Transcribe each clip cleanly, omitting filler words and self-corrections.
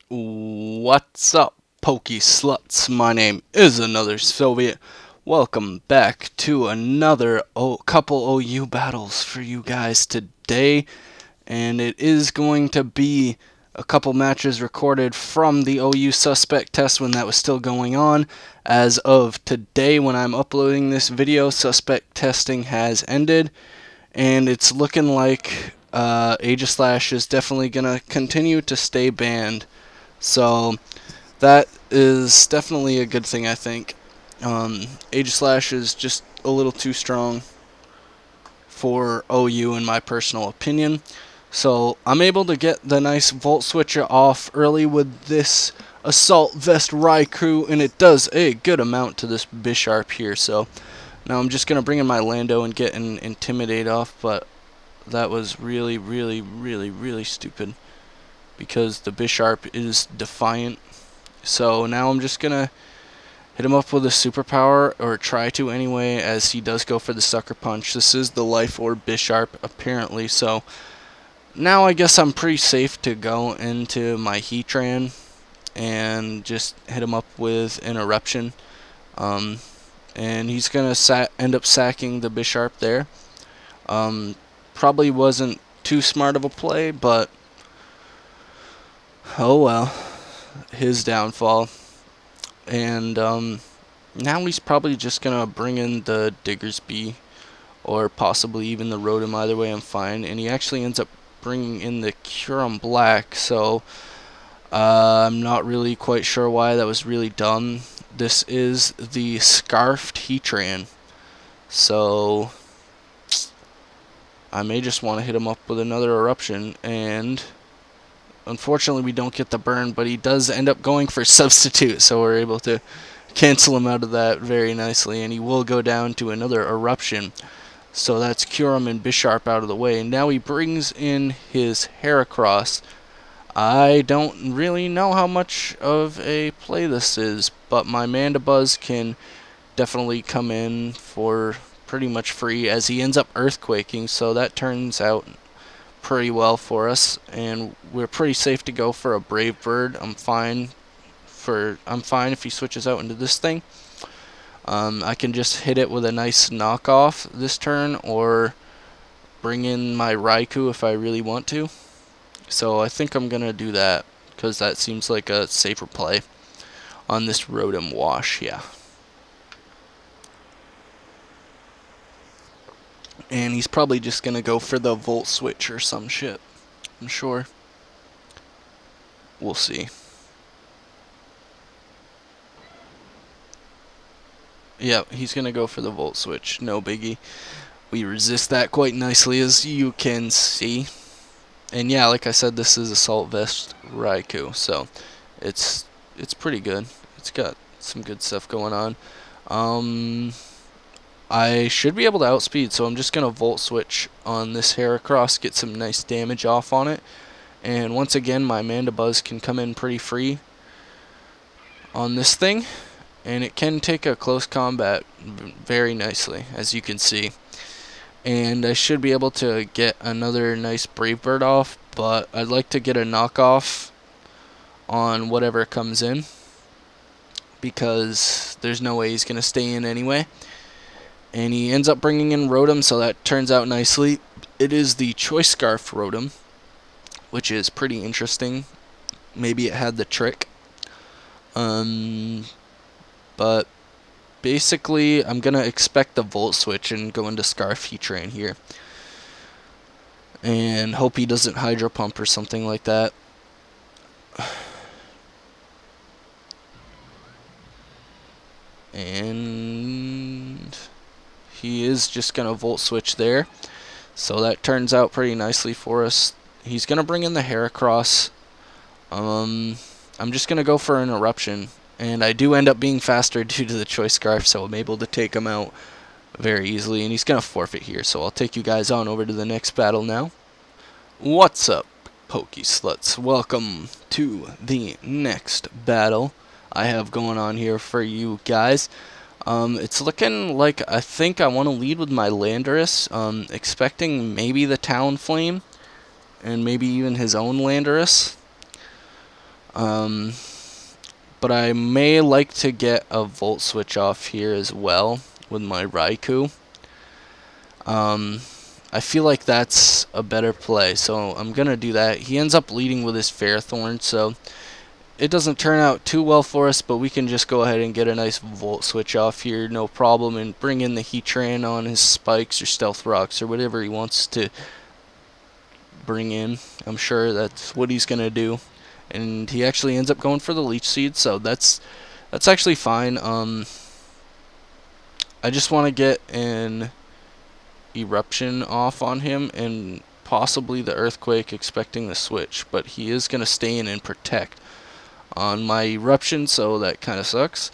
What's up, Pokey Sluts? My name is Another Soviet. Welcome back to another couple OU battles for you guys today. And it is going to be a couple matches recorded from the OU suspect test when that was still going on. As of today, when I'm uploading this video, suspect testing has ended. And it's looking like Aegislash is definitely going to continue to stay banned. So that is definitely a good thing, I think. Aegislash is just a little too strong for OU in my personal opinion. So I'm able to get the nice Volt Switcher off early with this Assault Vest Raikou, and it does a good amount to this Bisharp here. So now I'm just going to bring in my Lando and get an Intimidate off, but that was really stupid because the Bisharp is defiant. So now I'm just gonna hit him up with a superpower, or try to anyway, as he does go for the Sucker Punch. This is the Life Orb Bisharp, apparently, so now I guess I'm pretty safe to go into my Heatran and just hit him up with an Eruption. And he's gonna end up sacking the Bisharp there. Probably wasn't too smart of a play, but oh well, his downfall. And now he's probably just gonna bring in the Diggersby, or possibly even the Rotom. Either way, I'm fine. And he actually ends up bringing in the Kyurem Black, so I'm not really quite sure why. That was really dumb. This is the Scarfed Heatran, so I may just want to hit him up with another Eruption, and unfortunately we don't get the burn, but he does end up going for Substitute, so we're able to cancel him out of that very nicely, and he will go down to another Eruption. So that's Kyurem and Bisharp out of the way. Now he brings in his Heracross. I don't really know how much of a play this is, but my Mandibuzz can definitely come in for pretty much free, as he ends up Earthquaking, so that turns out pretty well for us, and we're pretty safe to go for a Brave Bird. I'm fine if he switches out into this thing. I can just hit it with a nice knockoff this turn, or bring in my Raikou if I really want to. So I think I'm gonna do that, because that seems like a safer play on this Rotom Wash, yeah. And he's probably just gonna go for the Volt Switch or some shit, I'm sure. We'll see. Yeah, he's going to go for the Volt Switch. No biggie. We resist that quite nicely, as you can see. And yeah, like I said, this is Assault Vest Raikou, so it's pretty good. It's got some good stuff going on. I should be able to outspeed, so I'm just going to Volt Switch on this Heracross, get some nice damage off on it. And once again, my Mandibuzz can come in pretty free on this thing, and it can take a close combat very nicely, as you can see. And I should be able to get another nice Brave Bird off, but I'd like to get a knockoff on whatever comes in, because there's no way he's going to stay in anyway. And he ends up bringing in Rotom, so that turns out nicely. It is the Choice Scarf Rotom, which is pretty interesting. Maybe it had the trick. But basically, I'm going to expect the Volt Switch and go into Scarf Heatran here. And hope he doesn't Hydro Pump or something like that. And he is just going to Volt Switch there. So that turns out pretty nicely for us. He's going to bring in the Heracross. I'm just going to go for an Eruption. And I do end up being faster due to the Choice Scarf, so I'm able to take him out very easily. And he's going to forfeit here, so I'll take you guys on over to the next battle now. What's up, Pokey Sluts? Welcome to the next battle I have going on here for you guys. It's looking like I think I want to lead with my Landorus, expecting maybe the Talonflame, and maybe even his own Landorus. But I may like to get a Volt Switch off here as well with my Raikou. I feel like that's a better play, so I'm going to do that. He ends up leading with his Ferrothorn, so it doesn't turn out too well for us, but we can just go ahead and get a nice Volt Switch off here, no problem, and bring in the Heatran on his Spikes or Stealth Rocks or whatever he wants to bring in. I'm sure that's what he's going to do. And he actually ends up going for the Leech Seed, so that's actually fine. I just want to get an Eruption off on him and possibly the Earthquake, expecting the switch, but he is going to stay in and protect on my Eruption, so that kind of sucks.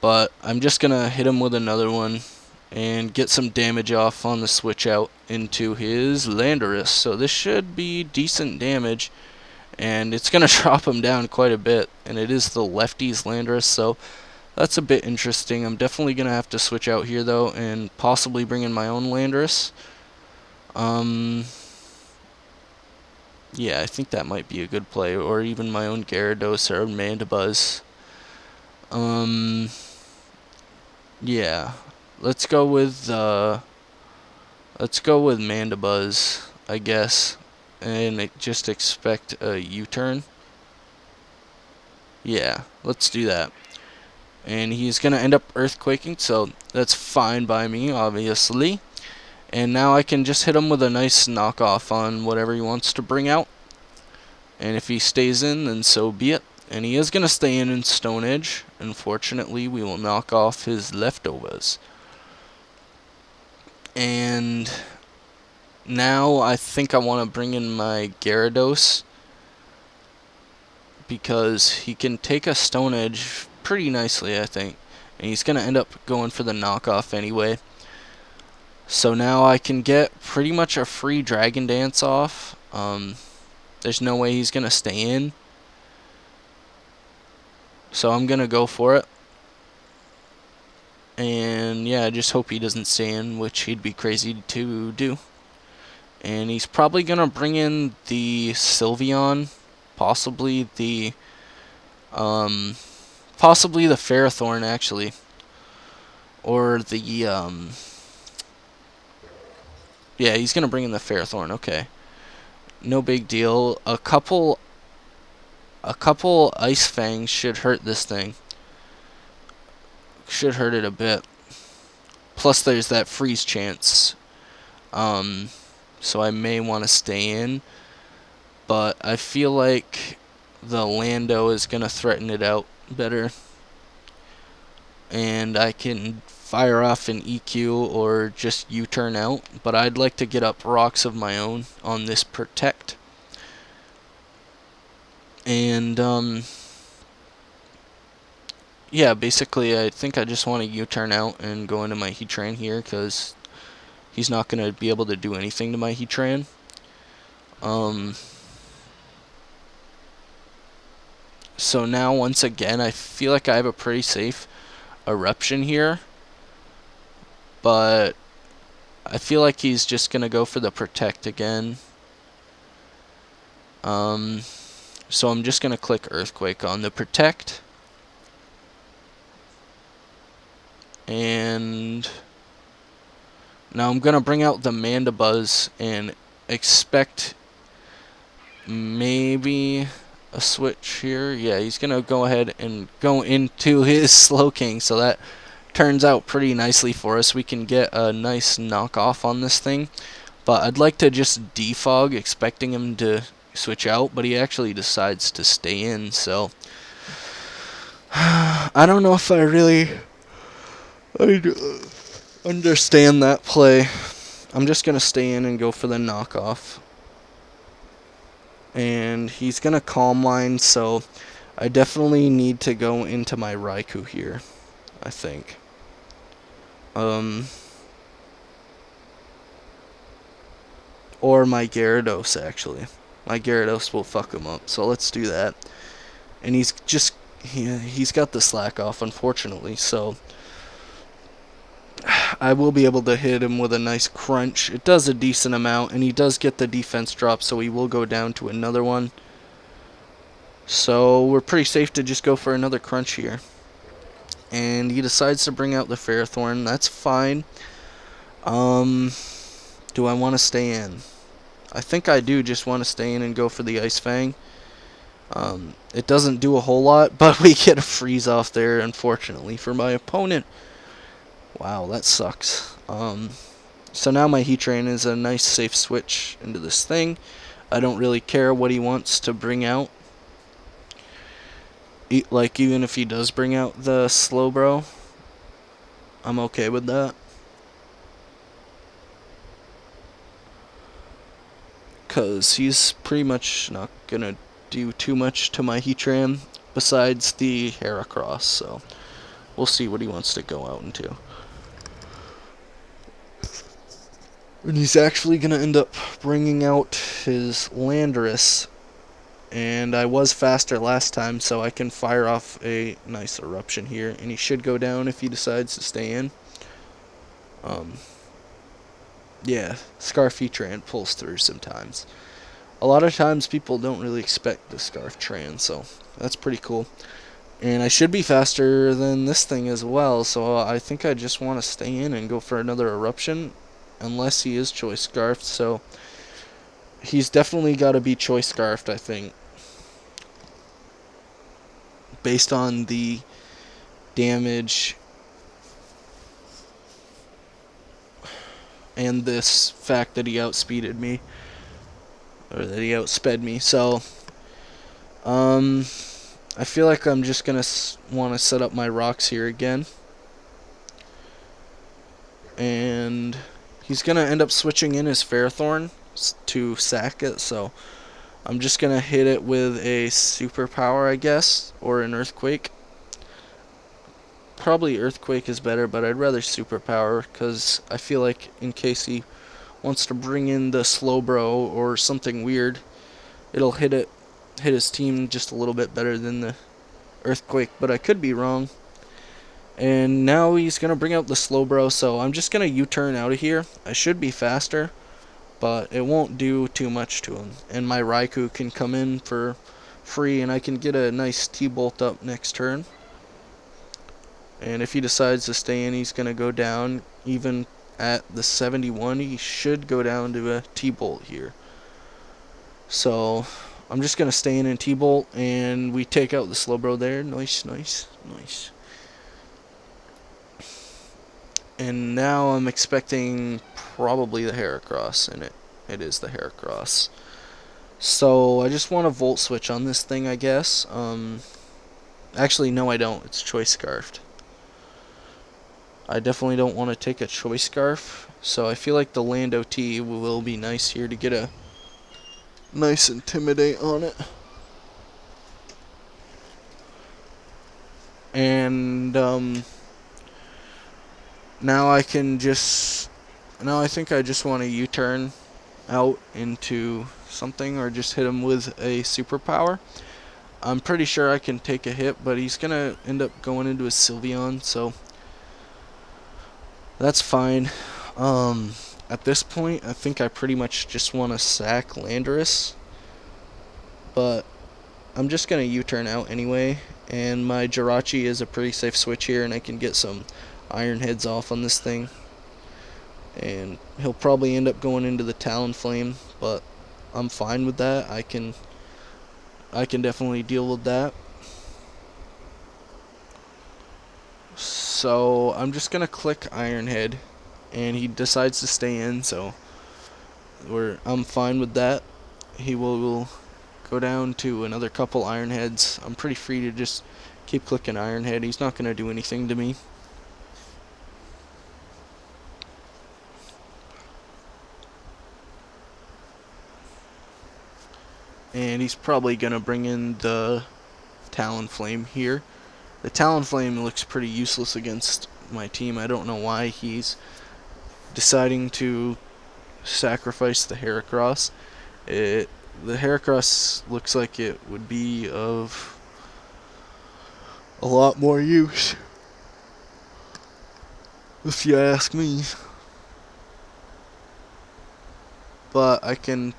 But I'm just going to hit him with another one and get some damage off on the switch out into his Landorus. So this should be decent damage, and it's going to drop him down quite a bit, and it is the lefty's Landorus, so that's a bit interesting. I'm definitely going to have to switch out here, though, and possibly bring in my own Landorus. Yeah, I think that might be a good play, or even my own Gyarados or Mandibuzz. Yeah, let's go with Mandibuzz, I guess, and just expect a U-turn. Yeah, let's do that. And he's going to end up Earthquaking, so that's fine by me, obviously. And now I can just hit him with a nice knockoff on whatever he wants to bring out. And if he stays in, then so be it. And he is going to stay in Stone Edge. Unfortunately, we will knock off his leftovers. And now I think I want to bring in my Gyarados, because he can take a Stone Edge pretty nicely, I think. And he's going to end up going for the knockoff anyway. So now I can get pretty much a free Dragon Dance off. There's no way he's going to stay in. So I'm going to go for it. And yeah, I just hope he doesn't stay in, which he'd be crazy to do. And he's probably going to bring in the Sylveon, possibly the Ferrothorn, actually. Or the, yeah, he's going to bring in the Ferrothorn, okay. No big deal. A couple Ice Fangs should hurt this thing. Should hurt it a bit. Plus there's that freeze chance. So I may want to stay in. But I feel like the Lando is going to threaten it out better. And I can fire off an EQ or just U-turn out. But I'd like to get up rocks of my own on this Protect. And, yeah, basically I think I just want to U-turn out and go into my Heatran here, because he's not going to be able to do anything to my Heatran. So now, once again, I feel like I have a pretty safe Eruption here. But I feel like he's just going to go for the Protect again. So I'm just going to click Earthquake on the Protect. And now I'm going to bring out the Mandibuzz and expect maybe a switch here. Yeah, he's going to go ahead and go into his Slowking, so that turns out pretty nicely for us. We can get a nice knockoff on this thing. But I'd like to just defog, expecting him to switch out, but he actually decides to stay in, so I don't know if I really understand that play. I'm just going to stay in and go for the knockoff. And he's going to Calm Line, so I definitely need to go into my Raikou here, I think. Or my Gyarados, actually. My Gyarados will fuck him up, so let's do that. And he's got the slack off, unfortunately, so I will be able to hit him with a nice crunch. It does a decent amount, and he does get the defense drop, so he will go down to another one. So we're pretty safe to just go for another crunch here. And he decides to bring out the Ferrothorn. That's fine. Do I want to stay in? I think I do just want to stay in and go for the Ice Fang. It doesn't do a whole lot, but we get a freeze off there, unfortunately, for my opponent. Wow, that sucks. So now my Heatran is a nice safe switch into this thing. I don't really care what he wants to bring out. Like, even if he does bring out the Slowbro, I'm okay with that. Because he's pretty much not going to do too much to my Heatran besides the Heracross, so we'll see what he wants to go out into. And he's actually going to end up bringing out his Landorus, and I was faster last time, so I can fire off a nice eruption here, and he should go down if he decides to stay in. Yeah, Scarf Heatran pulls through sometimes. A lot of times people don't really expect the Scarf Tran, so that's pretty cool. And I should be faster than this thing as well, so I think I just want to stay in and go for another eruption, unless he is Choice Scarfed, so he's definitely got to be Choice Scarfed, I think, based on the damage and this fact that he outspeeded me, or that he outsped me. So I feel like I'm just gonna want to set up my rocks here again, and he's gonna end up switching in his Ferrothorn to sack it, so I'm just gonna hit it with a superpower, I guess, or an earthquake. Probably earthquake is better, but I'd rather superpower, because I feel like in case he wants to bring in the Slowbro or something weird, it'll hit his team just a little bit better than the earthquake, but I could be wrong. And now he's gonna bring out the Slowbro, so I'm just gonna U-turn out of here. I should be faster, but it won't do too much to him, and my Raikou can come in for free, and I can get a nice T-Bolt up next turn. And if he decides to stay in, he's going to go down. Even at the 71, he should go down to a T-Bolt here. So I'm just going to stay in T-Bolt, and we take out the Slowbro there. Nice, nice, nice. And now I'm expecting probably the Heracross, and it is the Heracross. So I just want a Volt Switch on this thing, I guess. Actually, no, I don't. It's Choice Scarfed. I definitely don't want to take a Choice Scarf, so I feel like the Lando T will be nice here to get a nice Intimidate on it. And now I think I just want to U-turn out into something, or just hit him with a superpower. I'm pretty sure I can take a hit, but he's gonna end up going into a Sylveon, so that's fine. At this point, I think I pretty much just want to sack Landorus, but I'm just going to U-turn out anyway, and my Jirachi is a pretty safe switch here, and I can get some Iron Heads off on this thing. And he'll probably end up going into the Talonflame, but I'm fine with that. I can definitely deal with that. So I'm just gonna click Iron Head, and he decides to stay in, so I'm fine with that. He will go down to another couple Iron Heads. I'm pretty free to just keep clicking Iron Head. He's not gonna do anything to me. And he's probably gonna bring in the Talonflame here. The Talonflame looks pretty useless against my team. I don't know why he's deciding to sacrifice the Heracross. The Heracross looks like it would be of a lot more use, if you ask me. But I can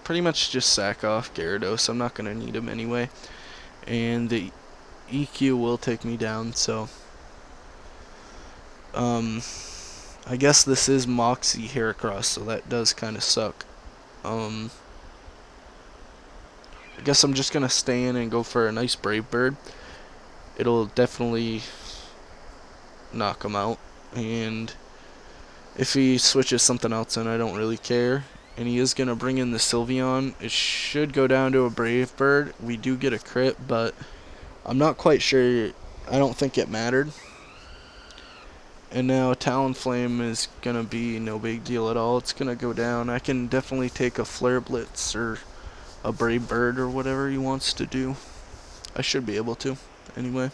pretty much just sack off Gyarados. I'm not going to need him anyway. And the EQ will take me down, so I guess this is Moxie Heracross, so that does kind of suck. I guess I'm just going to stay in and go for a nice Brave Bird. It'll definitely knock him out, and if he switches something else in, I don't really care. And he is going to bring in the Sylveon. It should go down to a Brave Bird. We do get a crit, but I'm not quite sure. I don't think it mattered. And now Talonflame is going to be no big deal at all. It's going to go down. I can definitely take a Flare Blitz or a Brave Bird or whatever he wants to do. I should be able to, anyway.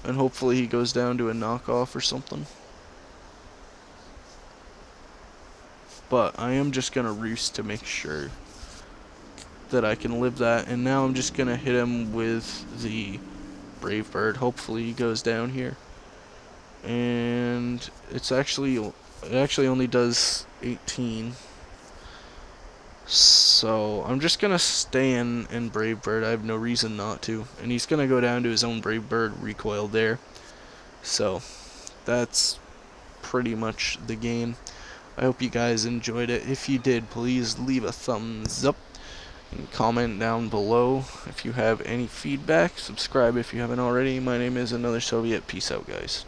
And hopefully he goes down to a knockoff or something. But I am just going to roost to make sure that I can live that. And now I'm just going to hit him with the Brave Bird. Hopefully he goes down here. And it actually only does 18. So I'm just going to stay in Brave Bird. I have no reason not to. And he's going to go down to his own Brave Bird recoil there. So that's pretty much the game. I hope you guys enjoyed it. If you did, please leave a thumbs up and comment down below if you have any feedback. Subscribe if you haven't already. My name is Another Soviet. Peace out, guys.